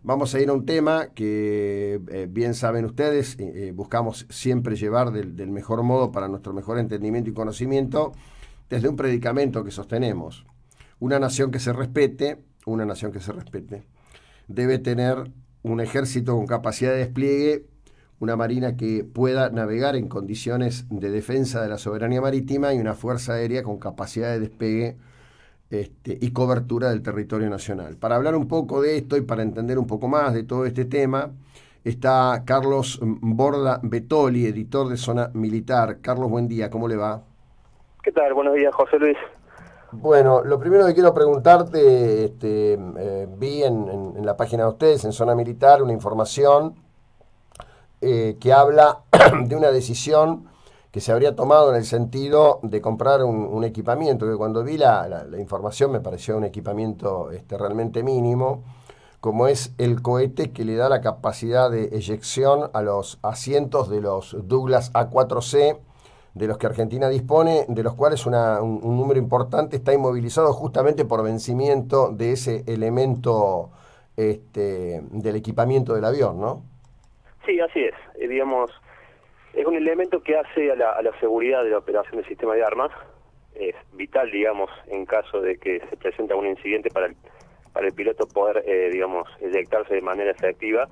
Vamos a ir a un tema que bien saben ustedes, buscamos siempre llevar del mejor modo para nuestro mejor entendimiento y conocimiento desde un predicamento que sostenemos. Una nación que se respete, debe tener un ejército con capacidad de despliegue, una marina que pueda navegar en condiciones de defensa de la soberanía marítima y una fuerza aérea con capacidad de despegue y cobertura del territorio nacional. Para hablar un poco de esto y para entender un poco más de todo este tema, está Carlos Borda Betoli, editor de Zona Militar. Carlos, buen día, ¿cómo le va? ¿Qué tal? Buenos días, José Luis. Bueno, lo primero que quiero preguntarte, vi en la página de ustedes, en Zona Militar, una información que habla de una decisión que se habría tomado en el sentido de comprar un equipamiento, que cuando vi la información me pareció un equipamiento realmente mínimo, como es el cohete que le da la capacidad de eyección a los asientos de los Douglas A4C, de los que Argentina dispone, de los cuales un número importante está inmovilizado justamente por vencimiento de ese elemento del equipamiento del avión, ¿no? Sí, así es. Digamos, es un elemento que hace a la seguridad de la operación del sistema de armas. Es vital, digamos, en caso de que se presente un incidente para el piloto poder, digamos, eyectarse de manera efectiva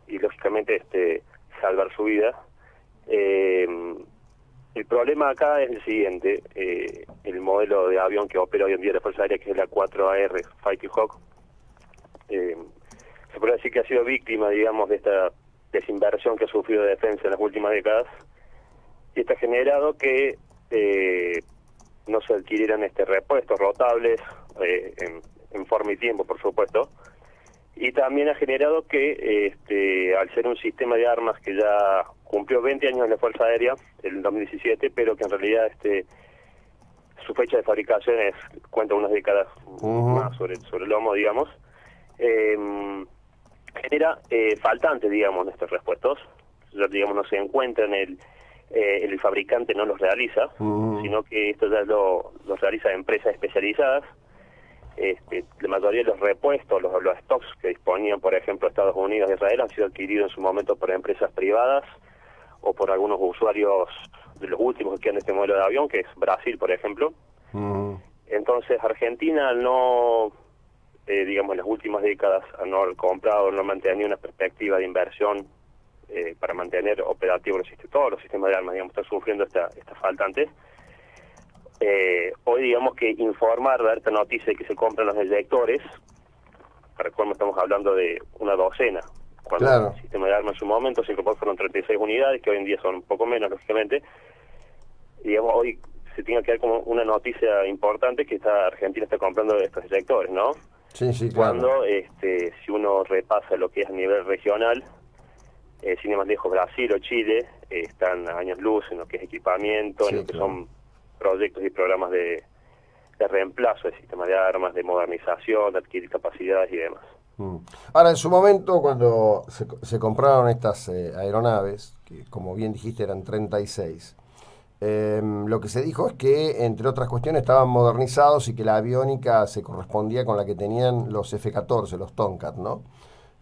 y, lógicamente, salvar su vida. El problema acá es el siguiente. El modelo de avión que opera hoy en día la Fuerza Aérea, que es la 4AR Fighting Hawk, se puede decir que ha sido víctima, digamos, de esta desinversión que ha sufrido de defensa en las últimas décadas, y está generado que no se adquirieran repuestos rotables en forma y tiempo, por supuesto, y también ha generado que al ser un sistema de armas que ya cumplió 20 años en la Fuerza Aérea, el 2017, pero que en realidad su fecha de fabricación cuenta unas décadas más sobre el lomo, digamos, genera faltantes, digamos, de estos repuestos. Ya, digamos, no se encuentran, el fabricante no los realiza, sino que esto ya lo realiza empresas especializadas. La mayoría de los repuestos, los stocks que disponían, por ejemplo, Estados Unidos e Israel, han sido adquiridos en su momento por empresas privadas o por algunos usuarios de los últimos que quedan de este modelo de avión, que es Brasil, por ejemplo. Entonces, Argentina no, digamos, en las últimas décadas, al no haber comprado, no mantenido una perspectiva de inversión para mantener operativos todos los sistemas de armas, digamos, están sufriendo estas faltantes. Hoy, digamos, que informar, dar esta noticia de que se compran los eyectores, para cuando estamos hablando de una docena, cuando Claro. el sistema de armas en su momento se incorporó fueron 36 unidades, que hoy en día son un poco menos, lógicamente. Y, digamos, hoy se tiene que dar como una noticia importante que Argentina está comprando estos eyectores, ¿no? Sí, sí, claro. Cuando, si uno repasa lo que es a nivel regional, sin ir más lejos, Brasil o Chile están a años luz en lo que es equipamiento, Sí, en lo que claro. son proyectos y programas de reemplazo del sistema de armas, de modernización, de adquirir capacidades y demás. Ahora, en su momento, cuando se compraron estas aeronaves, que como bien dijiste eran 36, lo que se dijo es que, entre otras cuestiones, estaban modernizados y que la aviónica se correspondía con la que tenían los F-14, los Tomcat, ¿no?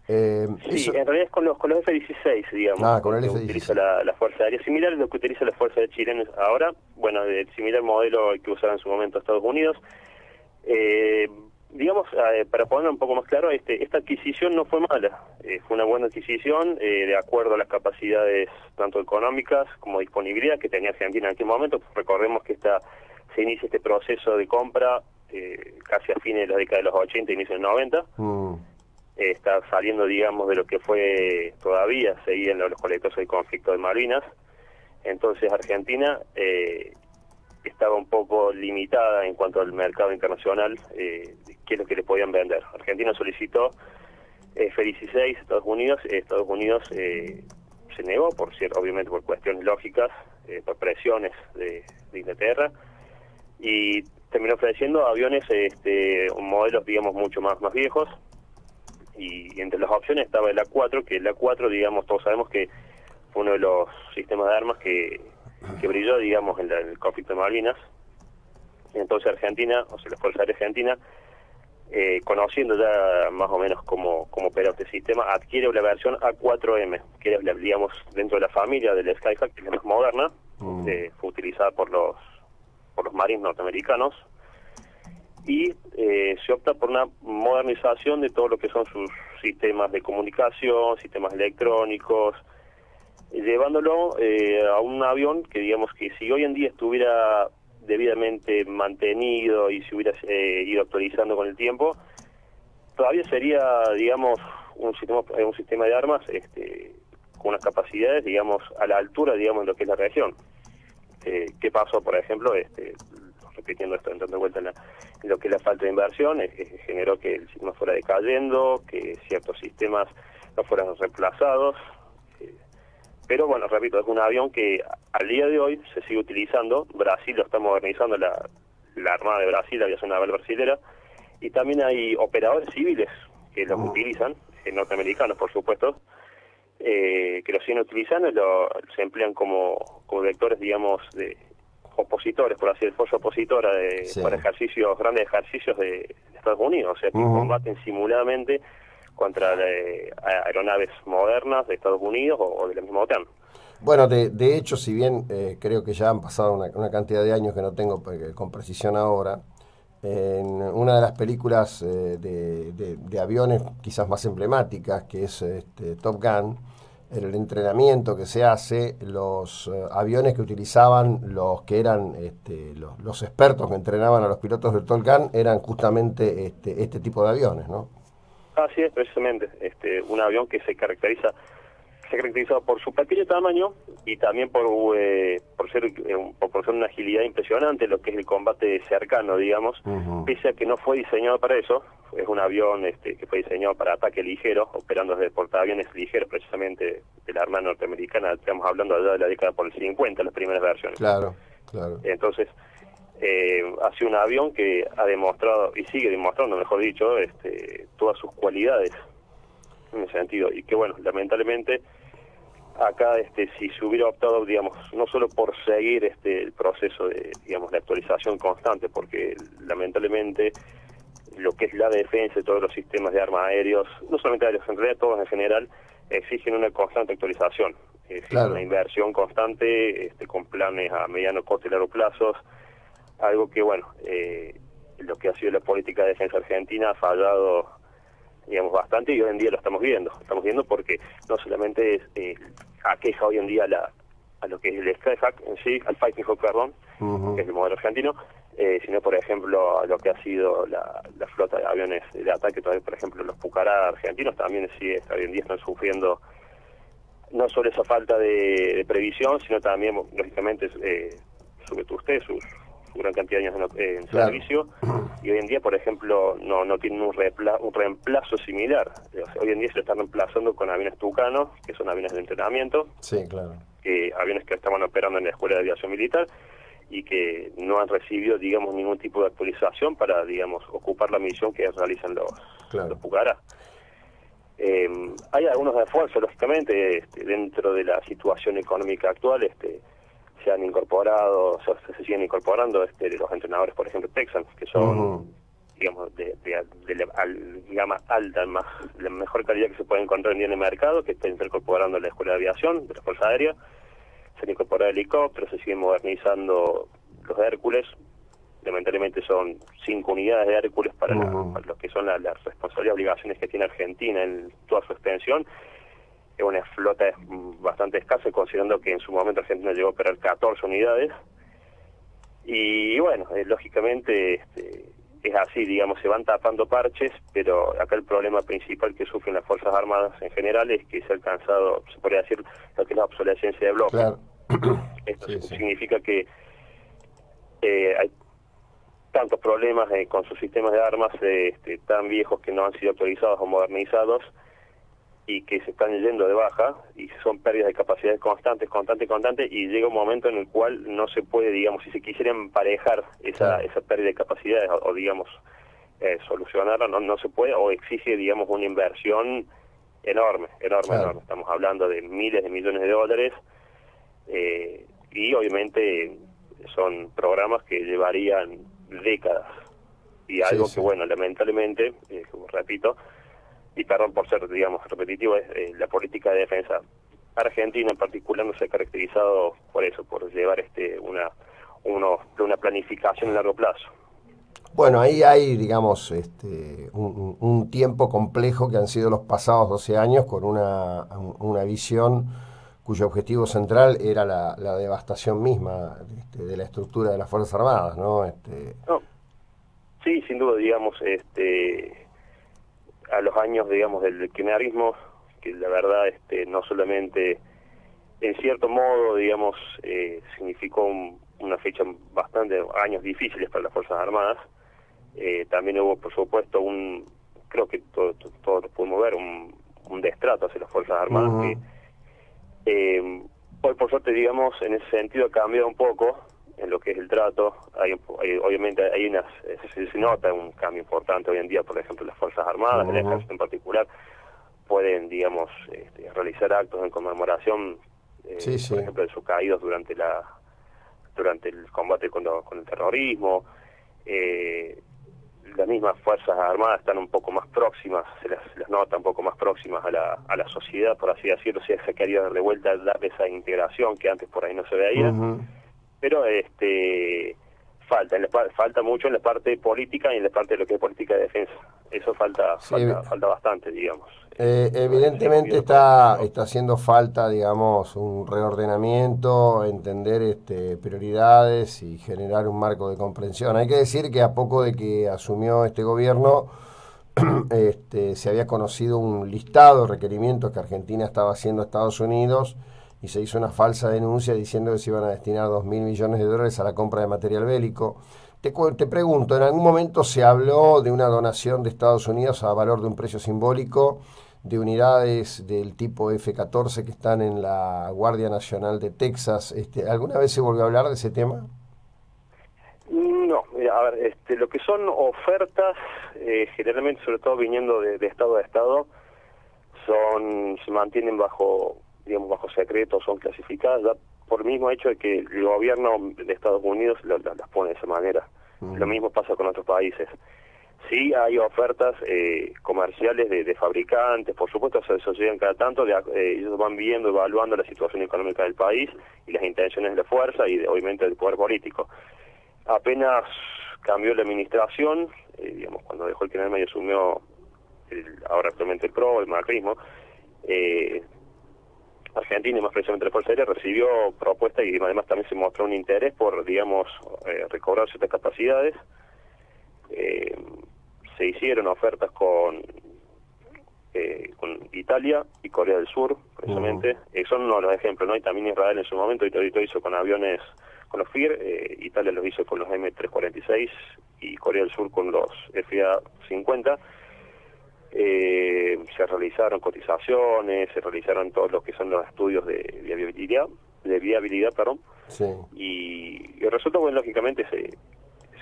Sí, Eso. en realidad es con los F-16, digamos, Ah, con lo el que utiliza F-16. la Fuerza Aérea, similar a lo que utiliza la Fuerza Aérea chilena ahora, bueno, el similar modelo que usaba en su momento Estados Unidos. Digamos, para ponerlo un poco más claro, esta adquisición no fue mala, fue una buena adquisición de acuerdo a las capacidades tanto económicas como disponibilidad que tenía Argentina en aquel momento. Recordemos que se inicia este proceso de compra casi a fines de la década de los 80, inicio de los 90. Está saliendo, digamos, de lo que fue todavía, seguían los colectos del conflicto de Malvinas. Entonces Argentina estaba un poco limitada en cuanto al mercado internacional, qué es lo que le podían vender. Argentina solicitó F-16 Estados Unidos se negó, obviamente por cuestiones lógicas, por presiones de Inglaterra, y terminó ofreciendo aviones, modelos, digamos, mucho más viejos, y entre las opciones estaba el A4, que el A4, digamos, todos sabemos que fue uno de los sistemas de armas que brilló, digamos, en el conflicto de Malvinas. Entonces Argentina, o sea, la Fuerza Aérea Argentina, conociendo ya más o menos cómo opera este sistema, adquiere la versión A4M, que es, digamos, dentro de la familia del Skyhawk, que es la más moderna, fue utilizada por los Marines norteamericanos, y se opta por una modernización de todo lo que son sus sistemas de comunicación, sistemas electrónicos, llevándolo a un avión que, digamos, que si hoy en día estuviera debidamente mantenido y se hubiera ido actualizando con el tiempo, todavía sería, digamos, un sistema de armas con unas capacidades, digamos, a la altura, digamos, de lo que es la región. ¿Qué pasó, por ejemplo? Repitiendo esto, entrando de vuelta en lo que es la falta de inversión, generó que el sistema fuera decayendo, que ciertos sistemas no fueran reemplazados. Pero bueno, repito, es un avión que al día de hoy se sigue utilizando. Brasil lo está modernizando, la Armada de Brasil, la aviación naval brasilera, y también hay operadores civiles que los utilizan, norteamericanos por supuesto, que los siguen utilizando, se emplean como vectores, digamos, de opositores, por así decirlo, fuerza opositora para grandes ejercicios de Estados Unidos, o sea, que combaten simuladamente contra aeronaves modernas de Estados Unidos o de la misma OTAN. Bueno, de hecho, si bien creo que ya han pasado una cantidad de años que no tengo con precisión ahora, en una de las películas de aviones quizás más emblemáticas, que es Top Gun, en el entrenamiento que se hace, los aviones que utilizaban los que eran los expertos que entrenaban a los pilotos del Top Gun eran justamente este tipo de aviones, ¿no? Así es, precisamente, un avión que se caracteriza por su pequeño tamaño y también por ser una agilidad impresionante, lo que es el combate cercano, digamos, pese a que no fue diseñado para eso. Es un avión que fue diseñado para ataque ligero, operando desde portaaviones ligeros, precisamente de la Armada norteamericana. Estamos hablando allá de la década por el 50, las primeras versiones. Claro, claro. Entonces, ha sido un avión que ha demostrado, y sigue demostrando, mejor dicho, todas sus cualidades en ese sentido. Y que, bueno, lamentablemente, acá si se hubiera optado, digamos, no solo por seguir el proceso de, digamos, de actualización constante, porque lamentablemente lo que es la defensa de todos los sistemas de armas aéreos, no solamente aéreos, en realidad todos en general, exigen una constante actualización, claro, una inversión constante, con planes a mediano, corto y largo plazos, algo que, bueno, lo que ha sido la política de defensa argentina ha fallado, digamos, bastante, y hoy en día lo estamos viendo porque no solamente aqueja hoy en día a lo que es el Skyhawk en sí, al Fighting Hawk, perdón, que es el modelo argentino, sino, por ejemplo, a lo que ha sido la flota de aviones de ataque. Todavía, por ejemplo, los Pucará argentinos también hoy en día están sufriendo no solo esa falta de previsión, sino también, lógicamente, su vetuste, su gran cantidad de años en servicio, y hoy en día, por ejemplo, no tienen un reemplazo similar. O sea, hoy en día se lo están reemplazando con aviones Tucano, que son aviones de entrenamiento, aviones que estaban operando en la Escuela de Aviación Militar, y que no han recibido, digamos, ningún tipo de actualización para, digamos, ocupar la misión que realizan los Pucará. Hay algunos esfuerzos, lógicamente, dentro de la situación económica actual, se han incorporado, se siguen incorporando los entrenadores, por ejemplo, Texan, que son, digamos, de gama alta, la mejor calidad que se puede encontrar en el mercado, que están incorporando la Escuela de Aviación de la Fuerza Aérea. Se han incorporado helicópteros, se siguen modernizando los Hércules. Lamentablemente son 5 unidades de Hércules para lo que son las responsabilidades y obligaciones que tiene Argentina en toda su extensión. Es una flota bastante escasa, considerando que en su momento Argentina llegó a operar 14 unidades. Y bueno, lógicamente es así, digamos, se van tapando parches, pero acá el problema principal que sufren las Fuerzas Armadas en general es que se ha alcanzado, se podría decir, lo que es la obsolescencia de bloque. Claro. Esto significa que hay tantos problemas con sus sistemas de armas tan viejos que no han sido actualizados o modernizados, y que se están yendo de baja, y son pérdidas de capacidades constantes, y llega un momento en el cual no se puede, digamos, si se quisiera emparejar esa pérdida de capacidades o digamos, solucionarla, no se puede, o exige, digamos, una inversión enorme. Estamos hablando de miles de millones de dólares, y obviamente son programas que llevarían décadas. Y algo que, bueno, lamentablemente, como repito, y perdón por ser, digamos, repetitivo, es la política de defensa argentina en particular no se ha caracterizado por eso, por llevar una planificación a largo plazo. Bueno, ahí hay, digamos, un tiempo complejo que han sido los pasados 12 años con una visión cuyo objetivo central era la devastación misma de la estructura de las Fuerzas Armadas, ¿no? No, sí, sin duda, digamos, a los años, digamos, del kirchnerismo, que la verdad, no solamente, en cierto modo, digamos, significó una fecha bastante, años difíciles para las Fuerzas Armadas. También hubo, por supuesto, creo que todos lo pudimos ver, un destrato hacia las Fuerzas Armadas, que hoy, por suerte, digamos, en ese sentido ha cambiado un poco en lo que es el trato. Obviamente se nota un cambio importante hoy en día. Por ejemplo, las Fuerzas Armadas, el Ejército en particular, pueden, digamos, realizar actos en conmemoración, por ejemplo, de sus caídos durante el combate con el terrorismo. Las mismas Fuerzas Armadas están un poco más próximas, se las nota un poco más próximas a la sociedad, por así decirlo. Se ha querido dar de vuelta, dar esa integración que antes por ahí no se veía. Pero falta mucho en la parte política y en la parte de lo que es política de defensa. Eso falta bastante, digamos. Evidentemente está haciendo falta, digamos, un reordenamiento, entender prioridades y generar un marco de comprensión. Hay que decir que a poco de que asumió este gobierno, se había conocido un listado de requerimientos que Argentina estaba haciendo a Estados Unidos y se hizo una falsa denuncia diciendo que se iban a destinar $2.000 millones a la compra de material bélico. Te pregunto, ¿en algún momento se habló de una donación de Estados Unidos a valor de un precio simbólico de unidades del tipo F-14 que están en la Guardia Nacional de Texas? ¿Alguna vez se volvió a hablar de ese tema? No, mira, a ver, lo que son ofertas, generalmente, sobre todo viniendo de estado a estado, se mantienen bajo secreto, son clasificadas, ya por el mismo hecho de que el gobierno de Estados Unidos las pone de esa manera. Lo mismo pasa con otros países. Sí hay ofertas comerciales de fabricantes, por supuesto, eso llegan cada tanto, ellos van viendo, evaluando la situación económica del país y las intenciones de la fuerza y obviamente del poder político. Apenas cambió la administración, digamos, cuando dejó el kirchnerismo y asumió ahora actualmente el PRO, el macrismo, Argentina, y más precisamente la Fuerza Aérea, recibió propuestas y además también se mostró un interés por, digamos, recobrar ciertas capacidades. Se hicieron ofertas con Italia y Corea del Sur, precisamente. Son uno de los ejemplos, ¿no? Y también Israel en su momento, y todo hizo con aviones, con los FIR, Italia los hizo con los M346 y Corea del Sur con los FA-50. Se realizaron cotizaciones, se realizaron todos lo que son los estudios de viabilidad, perdón. Sí. Y resulta, bueno, lógicamente se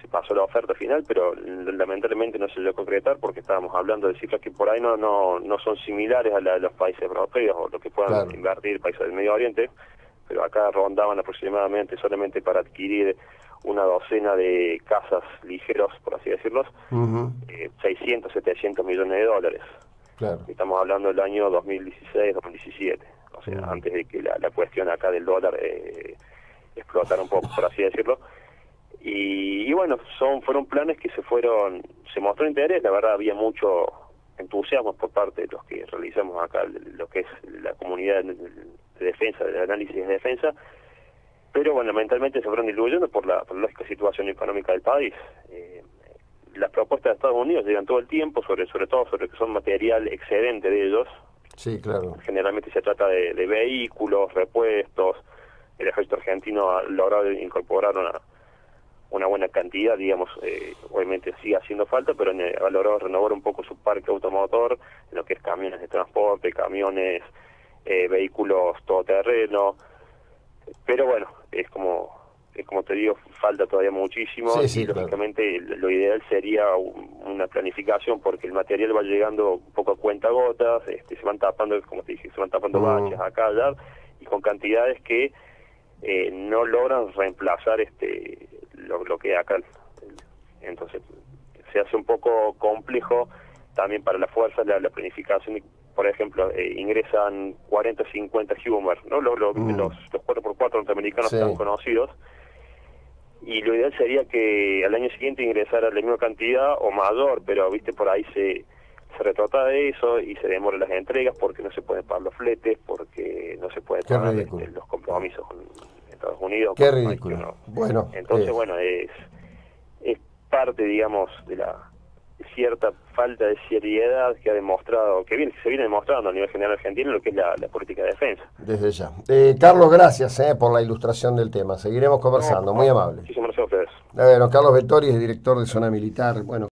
pasó la oferta final, pero lamentablemente no se llegó a concretar porque estábamos hablando de cifras que por ahí no son similares a los países europeos o lo que puedan invertir países del Medio Oriente, pero acá rondaban aproximadamente solamente para adquirir una docena de cazas ligeros, por así decirlo, 600, 700 millones de dólares. Claro. Estamos hablando del año 2016, 2017, o sea, antes de que la cuestión acá del dólar explotara un poco, por así decirlo. Y bueno, fueron planes que se mostró interés, la verdad había mucho entusiasmo por parte de los que realizamos acá lo que es la comunidad de defensa, del análisis de defensa, pero bueno, lamentablemente se fueron diluyendo por la lógica situación económica del país. Las propuestas de Estados Unidos llegan todo el tiempo, sobre todo sobre que son material excedente de ellos. Sí, claro. Generalmente se trata de vehículos, repuestos. El ejército argentino ha logrado incorporar una buena cantidad, digamos, obviamente sigue haciendo falta, pero ha logrado renovar un poco su parque automotor, en lo que es camiones de transporte, camiones, vehículos todoterreno, pero bueno, es como te digo, falta todavía muchísimo, y lógicamente lo ideal sería una planificación, porque el material va llegando un poco a cuentagotas, se van tapando, como te dije, se van tapando baches acá, allá, y con cantidades que no logran reemplazar lo que hay acá. Entonces se hace un poco complejo también para las fuerzas la planificación. Por ejemplo, ingresan 40 o 50 Hummer, ¿no? Los 4x4 norteamericanos Sí. tan conocidos, y lo ideal sería que al año siguiente ingresara la misma cantidad o mayor, pero viste, por ahí se retrata de eso y se demoran las entregas porque no se pueden pagar los fletes, porque no se pueden Qué pagar ridículo. los compromisos con Estados Unidos. Qué con el país ridículo. que uno- Bueno, Entonces, bueno, es parte, digamos, de la cierta falta de seriedad que ha demostrado, se viene demostrando a nivel general argentino en lo que es la política de defensa. desde ya. Carlos, gracias por la ilustración del tema. Seguiremos conversando. No, Muy amable. muchísimas gracias a ustedes. Bueno, Carlos Vettori es director de Zona Militar. Bueno.